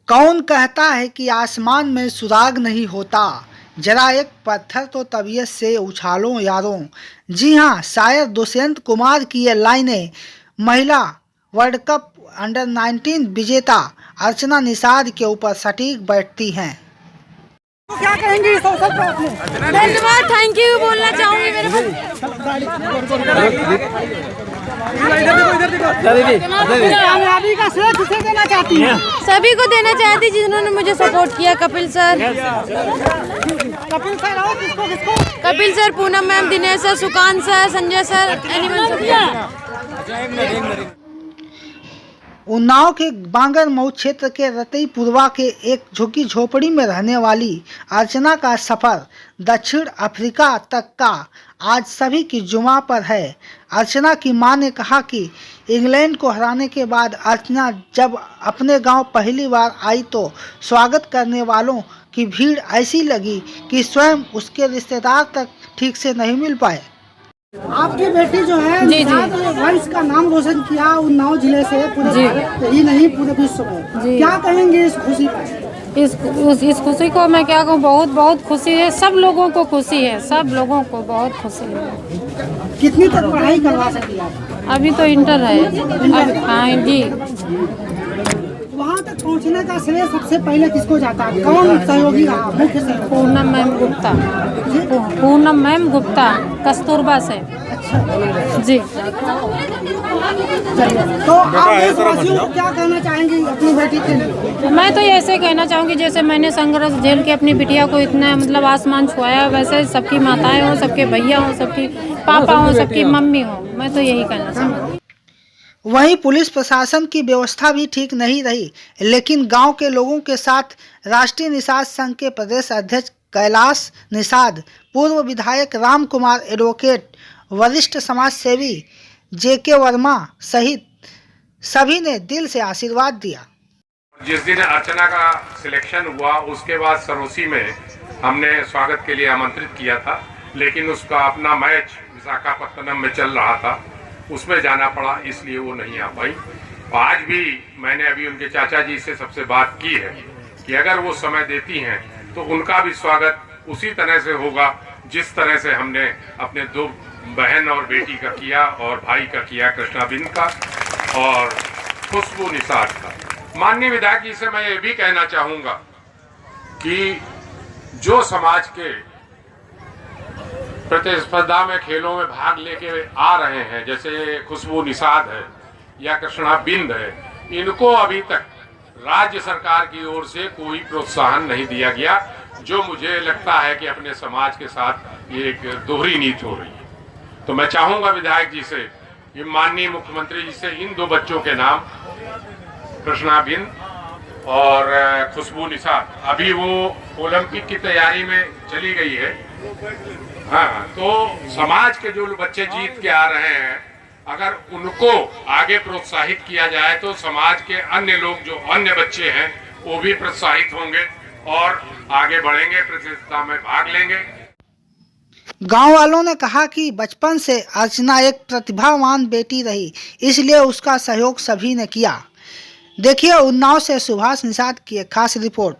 कौन कहता है कि आसमान में सुराग नहीं होता, जरा एक पत्थर तो तबीयत से उछालो यारों। जी हाँ, शायर दुष्यंत कुमार की ये लाइनें महिला वर्ल्ड कप अंडर 19 विजेता अर्चना निषाद के ऊपर सटीक बैठती हैं। तो क्या कहेंगे इस अवसर पर आपने? धन्यवाद, थैंक यू बोलना चाहूंगी मेरे को। कामयाबी का श्रेय किसे देना चाहती हैं? सभी को देना चाहती जिन्होंने मुझे सपोर्ट किया। कपिल सर और किसको? Kapil sir, Poonam ma'am, Dinesh sir, Sukant sir, Sanjay sir, animal sir. Unnao के बांगर मऊ क्षेत्र के रतईपुरवा के एक झुग्गी झोपड़ी में रहने वाली अर्चना का सफर दक्षिण अफ्रीका तक का आज सभी की जुमा पर है। अर्चना की मां ने कहा कि इंग्लैंड को हराने के बाद अर्चना जब अपने गांव पहली बार आई तो स्वागत करने वालों की भीड़ ऐसी लगी कि स्वयं उसके रिश्तेदार तक ठीक से नहीं मिल पाए। आपकी बेटी जो है निषाद वंश का नाम रोशन किया उन्नाव जिले से, पूरे भारत ही नहीं पूरे विश्व में। क्या कहेंगे इस खुशी पर? इस खुशी को मैं क्या कहूँ, बहुत बहुत खुशी है। सब लोगों को खुशी है, सब लोगों को बहुत खुशी है। कितनी तक पढ़ाई करवा सकी आप? अभी तो इंटर है। हाँ जी। वहाँ तक पहुँचने का श्रेय सबसे पहले किसको जाता है? कौन सहयोगी रहा, मुख्य सहयोगी? पूनम मैम गुप्ता। पूनम मैम गुप्ता कस्तूरबा से। अच्छा जी। तो आप देशवासियों को क्या कहना चाहेंगे अपनी बेटी के लिए? मैं तो ऐसे कहना चाहूँगी जैसे मैंने संघर्ष झेल के अपनी बिटिया को इतना मतलब आसमान छुआया, वैसे सबकी माताएं हो, सबके भैया हो, सबकी पापा हो, सबकी मम्मी हो। मैं तो यही कहना चाहूँगी। वहीं पुलिस प्रशासन की व्यवस्था भी ठीक नहीं रही, लेकिन गांव के लोगों के साथ राष्ट्रीय निषाद संघ के प्रदेश अध्यक्ष कैलाश निषाद, पूर्व विधायक राम कुमार, एडवोकेट, वरिष्ठ समाज सेवी जेके वर्मा सहित सभी ने दिल से आशीर्वाद दिया। जिस दिन अर्चना का सिलेक्शन हुआ उसके बाद सरोसी में हमने स्वागत के लिए आमंत्रित किया था, लेकिन उसका अपना मैच विशाखापट्टनम में चल रहा था, उसमें जाना पड़ा, इसलिए वो नहीं आ पाई। आज भी मैंने अभी उनके चाचा जी से सबसे बात की है कि अगर वो समय देती हैं तो उनका भी स्वागत उसी तरह से होगा जिस तरह से हमने अपने दो बहन और बेटी का किया और भाई का किया, कृष्णा बिन का और खुशबू निषाद का। माननीय विधायक जी से मैं ये भी कहना चाहूंगा कि जो समाज के प्रतिस्पर्धा में खेलों में भाग लेके आ रहे हैं, जैसे खुशबू निषाद है या कृष्णा बिंद है, इनको अभी तक राज्य सरकार की ओर से कोई प्रोत्साहन नहीं दिया गया, जो मुझे लगता है कि अपने समाज के साथ ये एक दोहरी नीति हो रही है। तो मैं चाहूंगा विधायक जी से कि माननीय मुख्यमंत्री जी से इन दो बच्चों के नाम कृष्णा बिंद और खुशबू निषाद, अभी वो ओलंपिक की तैयारी में चली गई है। हाँ, तो समाज के जो बच्चे जीत के आ रहे हैं, अगर उनको आगे प्रोत्साहित किया जाए तो समाज के अन्य लोग जो अन्य बच्चे हैं वो भी प्रोत्साहित होंगे और आगे बढ़ेंगे, प्रतियोगिता में भाग लेंगे। गांव वालों ने कहा कि बचपन से अर्चना एक प्रतिभावान बेटी रही, इसलिए उसका सहयोग सभी ने किया। देखिए उन्नाव से सुभाष निषाद की एक खास रिपोर्ट।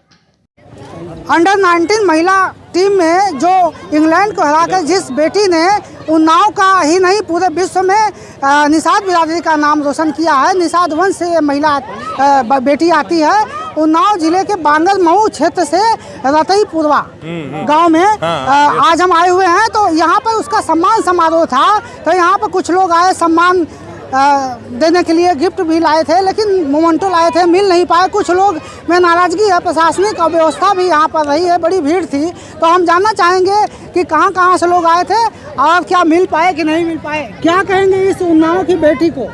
अंडर 19 महिला टीम में जो इंग्लैंड को हराकर जिस बेटी ने उन्नाव का ही नहीं पूरे विश्व में निषाद बिरादरी का नाम रोशन किया है, निषाद वंश से ये महिला बेटी आती है। उन्नाव जिले के बांगर मऊ क्षेत्र से रतईपुरवा गांव में आज हम आए हुए हैं। तो यहाँ पर उसका सम्मान समारोह था, तो यहाँ पर कुछ लोग आए सम्मान देने के लिए, गिफ्ट भी लाए थे, लेकिन मोमेंटो लाए थे, मिल नहीं पाए। कुछ लोग में नाराजगी है, प्रशासनिक व्यवस्था भी यहाँ पर रही है, बड़ी भीड़ थी। तो हम जानना चाहेंगे कि कहाँ से लोग आए थे और क्या मिल पाए कि नहीं मिल पाए। क्या कहेंगे इस उन्नाव की बेटी को?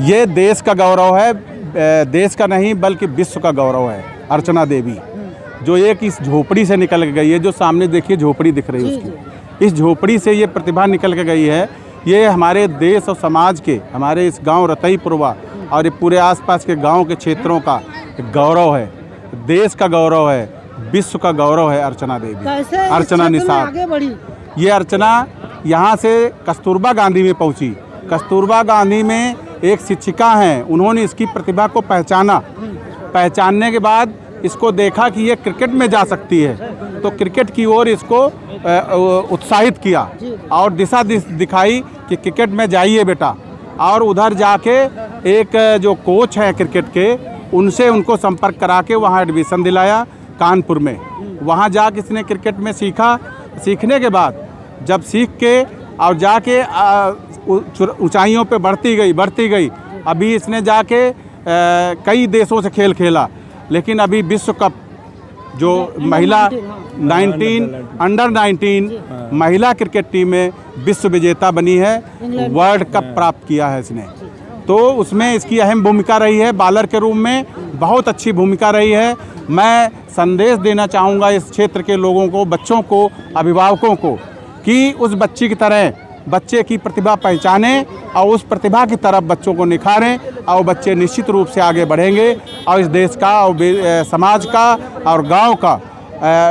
ये देश का गौरव है, देश का नहीं बल्कि विश्व का गौरव है। अर्चना देवी जो एक इस झोपड़ी से निकल के गई है, जो सामने देखिए झोपड़ी दिख रही है उसकी, इस झोपड़ी से ये प्रतिभा निकल के गई है। ये हमारे देश और समाज के, हमारे इस गांव रतईपुरवा और ये पूरे आसपास के गांव के क्षेत्रों का गौरव है, देश का गौरव है, विश्व का गौरव है। अर्चना देवी, अर्चना निषाद। ये अर्चना यहाँ से कस्तूरबा गांधी में पहुँची। कस्तूरबा गांधी में एक शिक्षिका हैं, उन्होंने इसकी प्रतिभा को पहचाना पहचानने के बाद इसको देखा कि ये क्रिकेट में जा सकती है, तो क्रिकेट की ओर इसको उत्साहित किया और दिशा दिखाई कि क्रिकेट में जाइए बेटा। और उधर जाके एक जो कोच हैं क्रिकेट के, उनसे उनको संपर्क करा के वहाँ एडमिशन दिलाया कानपुर में। वहाँ जाके इसने क्रिकेट में सीखा। सीखने के बाद जब सीख के और जाके ऊंचाइयों पे बढ़ती गई। अभी इसने जाके कई देशों से खेल खेला, लेकिन अभी विश्व कप जो महिला अंडर 19 महिला क्रिकेट टीम में विश्व विजेता बनी है, वर्ल्ड कप प्राप्त किया है इसने। तो उसमें इसकी अहम भूमिका रही है, बॉलर के रूप में बहुत अच्छी भूमिका रही है। मैं संदेश देना चाहूँगा इस क्षेत्र के लोगों को, बच्चों को, अभिभावकों को, कि उस बच्ची की तरह बच्चे की प्रतिभा पहचानें और उस प्रतिभा की तरफ बच्चों को निखारें, और बच्चे निश्चित रूप से आगे बढ़ेंगे और इस देश का और समाज का और गांव का,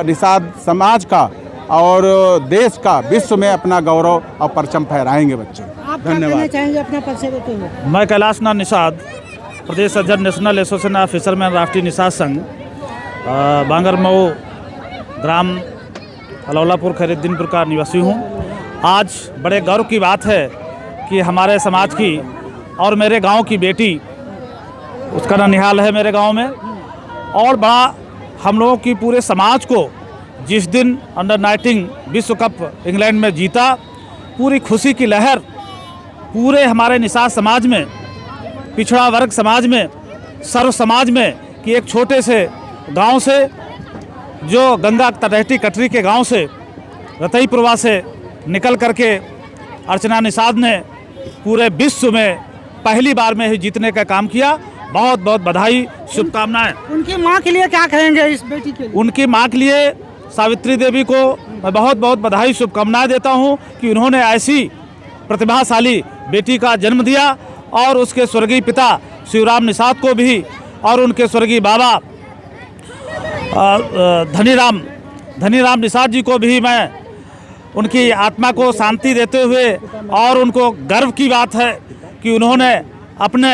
निषाद समाज का और देश का, विश्व में अपना गौरव और परचम फहराएंगे बच्चे। आप क्या कहना चाहेंगे अपना परिचय देते हुए? मैं कैलाश नाथ निषाद, प्रदेश अध्यक्ष नेशनल एसोसिएशन ऑफ फिशरमैन राष्ट्रीय निषाद संघ, बांगरमऊ ग्राम अलौलापुर खैरुद्दीनपुर का निवासी हूँ। आज बड़े गर्व की बात है कि हमारे समाज की और मेरे गांव की बेटी, उसका ननिहाल है मेरे गांव में, और बड़ा हम लोगों की पूरे समाज को जिस दिन अंडर 19 विश्व कप इंग्लैंड में जीता, पूरी खुशी की लहर पूरे हमारे निषाद समाज में, पिछड़ा वर्ग समाज में, सर्व समाज में, कि एक छोटे से गांव से, जो गंगा तलहटी कटरी के गांव से, रतईपुरवा से निकल करके अर्चना निषाद ने पूरे विश्व में पहली बार में ही जीतने का काम किया। बहुत बहुत बधाई, शुभकामनाएं। उनकी माँ के लिए क्या कहेंगे इस बेटी के लिए? उनकी माँ के लिए सावित्री देवी को मैं बहुत बहुत बधाई, शुभकामनाएं देता हूं कि उन्होंने ऐसी प्रतिभाशाली बेटी का जन्म दिया, और उसके स्वर्गीय पिता शिवराम निषाद को भी, और उनके स्वर्गीय बाबा धनीराम निषाद जी को भी मैं उनकी आत्मा को शांति देते हुए, और उनको गर्व की बात है कि उन्होंने अपने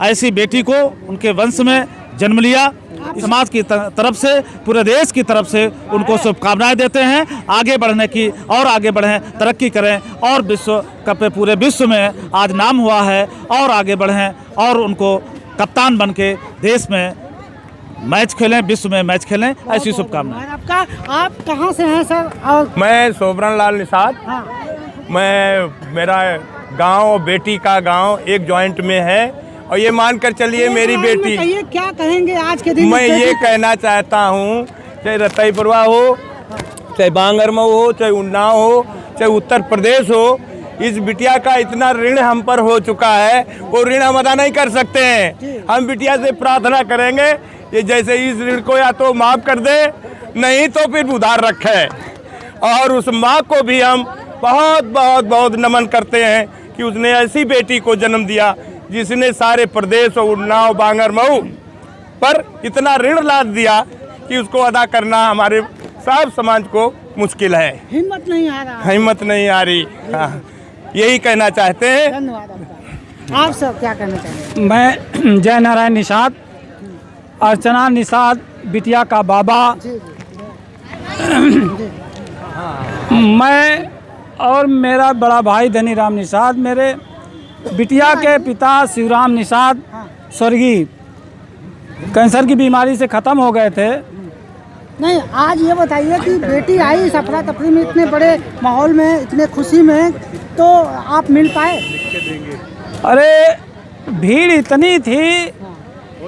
ऐसी बेटी को उनके वंश में जन्म लिया। समाज की तरफ से, पूरे देश की तरफ से उनको शुभकामनाएं देते हैं आगे बढ़ने की, और आगे बढ़ें, तरक्की करें, और विश्व कप पे पूरे विश्व में आज नाम हुआ है, और आगे बढ़ें, और उनको कप्तान बन के देश में मैच खेलें, विश्व में मैच खेलें, ऐसी शुभकामनाएं। आप कहाँ से हैं सर? और मैं सोबरन लाल निषाद। हाँ। मेरा गांव और बेटी का गांव एक जॉइंट में है, और ये मानकर चलिए मेरी बेटी। कहिए क्या कहेंगे आज के दिन? मैं ये कहना चाहता हूँ, चाहे रतईपुरवा हो, चाहे बांगरमऊ हो, चाहे उन्नाव हो, चाहे उत्तर प्रदेश हो, इस बिटिया का इतना ऋण हम पर हो चुका है, वो ऋण हम अदा नहीं कर सकते हैं। हम बिटिया से प्रार्थना करेंगे ये जैसे इस ऋण को या तो माफ़ कर दे, नहीं तो फिर उधार रखे। और उस माँ को भी हम बहुत बहुत बहुत नमन करते हैं कि उसने ऐसी बेटी को जन्म दिया जिसने सारे प्रदेश और उन्नाव बांगरमऊ पर इतना ऋण लाद दिया कि उसको अदा करना हमारे सब समाज को मुश्किल है। हिम्मत नहीं आ रहा। हिम्मत नहीं आ रही। हाँ, यही कहना चाहते हैं। धन्यवाद आपका। आप सब क्या कहना चाहेंगे? मैं जय नारायण निषाद, अर्चना निषाद बिटिया का बाबा। मैं और मेरा बड़ा भाई धनीराम निषाद, मेरे बिटिया के पिता शिवराम निषाद स्वर्गीय कैंसर की बीमारी से ख़त्म हो गए थे। नहीं, आज ये बताइए कि बेटी आई इस अफरा तफरी में, इतने बड़े माहौल में, इतने खुशी में, तो आप मिल पाए? अरे भीड़ इतनी थी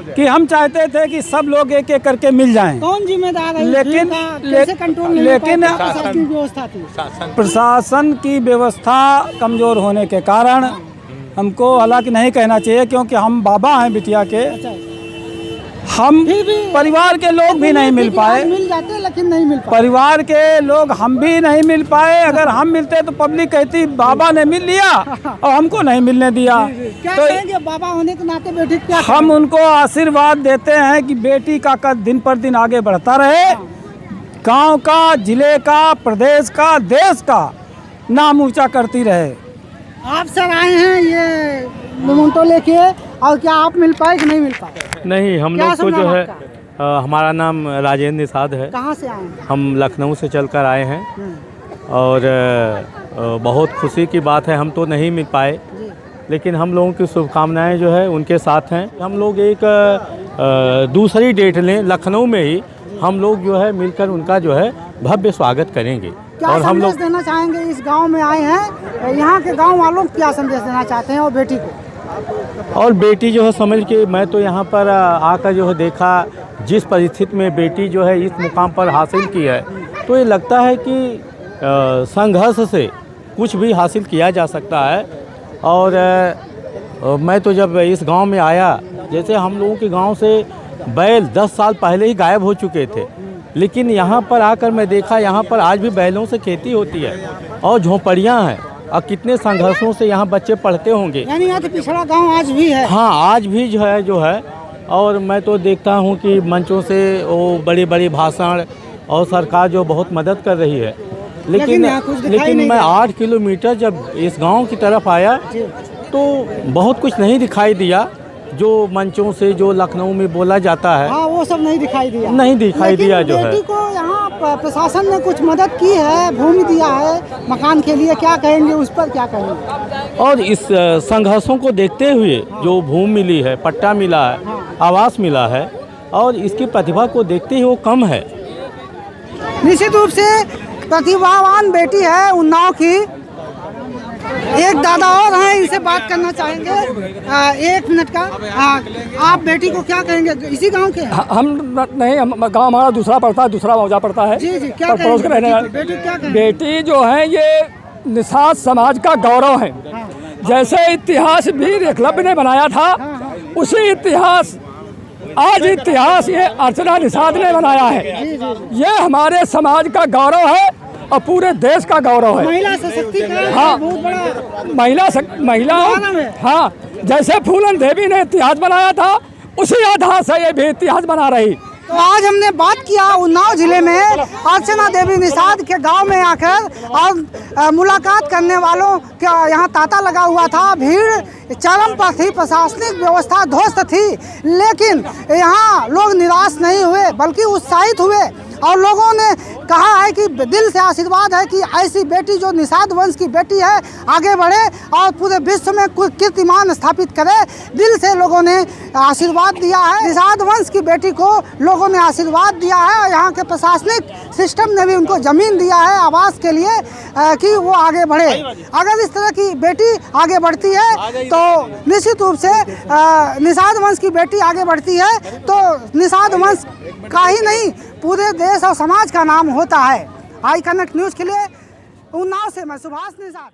कि हम चाहते थे कि सब लोग एक एक करके मिल जाएं। कौन जिम्मेदार है? लेकिन कैसे कंट्रोल नहीं हो पाया? प्रशासन की व्यवस्था थी। प्रशासन की व्यवस्था कमज़ोर होने के कारण हमको हालांकि नहीं कहना चाहिए, क्योंकि हम बाबा हैं बिटिया के। हम परिवार के लोग भी नहीं मिल पाए। मिल जाते लेकिन नहीं मिल पाए। परिवार के लोग हम भी नहीं मिल पाए। अगर हम मिलते तो पब्लिक कहती बाबा ने मिल लिया और हमको नहीं मिलने दिया। क्या तो कहेंगे बाबा होने के नाते बेटी क्या? हम उनको आशीर्वाद देते हैं कि बेटी का कद दिन पर दिन आगे बढ़ता रहे, गांव का, जिले का, प्रदेश का, देश का नाम ऊंचा करती रहे। आप सर आए हैं ये मोमेंटो लेके, और क्या आप मिल पाए कि नहीं मिल पाए? नहीं, हम क्या लोग को सुनना जो है आपका? हमारा नाम राजेंद्र निषाद है। कहाँ से आए हैं? हम लखनऊ से चलकर आए हैं और बहुत खुशी की बात है, हम तो नहीं मिल पाए, लेकिन हम लोगों की शुभकामनाएं जो है उनके साथ हैं। हम लोग एक दूसरी डेट लें, लखनऊ में ही हम लोग जो है मिलकर उनका जो है भव्य स्वागत करेंगे। क्या और हम संदेश लोग देना चाहेंगे? इस गांव में आए हैं, यहाँ के गांव वालों को क्या संदेश देना चाहते हैं और बेटी को? और बेटी जो है समझ के, मैं तो यहाँ पर आकर जो है देखा जिस परिस्थिति में बेटी जो है इस मुकाम पर हासिल की है, तो ये लगता है कि संघर्ष से कुछ भी हासिल किया जा सकता है। और मैं तो जब इस गांव में आया, जैसे हम लोगों के गांव से बैल 10 साल पहले ही गायब हो चुके थे, लेकिन यहाँ पर आकर मैं देखा यहाँ पर आज भी बैलों से खेती होती है और झोंपड़ियाँ हैं और कितने संघर्षों से यहाँ बच्चे पढ़ते होंगे। यानी यहाँ तो पिछड़ा गांव आज भी है। हाँ, आज भी जो है और मैं तो देखता हूँ कि मंचों से वो बड़ी बड़ी भाषण और सरकार जो बहुत मदद कर रही है, लेकिन मैं 8 किलोमीटर जब इस गांव की तरफ आया तो बहुत कुछ नहीं दिखाई दिया जो मंचों से जो लखनऊ में बोला जाता है। हाँ, वो सब नहीं दिखाई दिया। नहीं दिखाई दिया जो है। बेटी को यहाँ प्रशासन ने कुछ मदद की है, भूमि दिया है मकान के लिए, क्या कहेंगे उस पर, क्या कहेंगे? और इस संघर्षों को देखते हुए जो भूमि मिली है, पट्टा मिला है, आवास मिला है, और इसकी प्रतिभा को देखते ही वो कम है। निश्चित रूप से प्रतिभावान बेटी है उन्नाव की। एक दादा और हैं, इनसे बात करना चाहेंगे 1 मिनट का। आप बेटी को क्या कहेंगे? इसी गांव के हैं? हम नहीं, गांव हमारा दूसरा पड़ता है, दूसरा मौजा पड़ता है। जी, क्या कहेंगे? बेटी क्या कहेंगे? बेटी जो है ये निषाद समाज का गौरव है। जैसे इतिहास वीर एकलव्य ने बनाया था, उसी इतिहास आज इतिहास ये अर्चना निषाद ने बनाया है। ये हमारे समाज का गौरव है और पूरे देश का गौरव है। महिला सशक्तिकरण। हाँ, बहुत बड़ा महिला। हाँ, जैसे फूलन देवी ने इतिहास बनाया था, उसी आधार से ये भी इतिहास बना रही। तो आज हमने बात किया उन्नाव जिले में अर्चना देवी निषाद के गांव में आकर, और मुलाकात करने वालों का यहाँ तांता लगा हुआ था, भीड़ चरम पर थी, प्रशासनिक व्यवस्था ध्वस्त थी, लेकिन यहाँ लोग निराश नहीं हुए बल्कि उत्साहित हुए। और लोगों ने कहा है कि दिल से आशीर्वाद है कि ऐसी बेटी जो निषाद वंश की बेटी है आगे बढ़े और पूरे विश्व में कीर्तिमान स्थापित करे। दिल से लोगों ने आशीर्वाद दिया है। निषाद वंश की बेटी को लोगों ने आशीर्वाद दिया है और यहाँ के प्रशासनिक सिस्टम ने भी उनको ज़मीन दिया है आवास के लिए कि वो आगे बढ़े। अगर इस तरह की बेटी आगे बढ़ती है तो निश्चित रूप से निषाद वंश की बेटी आगे बढ़ती है तो निषाद वंश का ही नहीं पूरे देश और समाज का नाम होता है। आई कनेक्ट न्यूज़ के लिए उन्नाव से मैं सुभाष निषाद।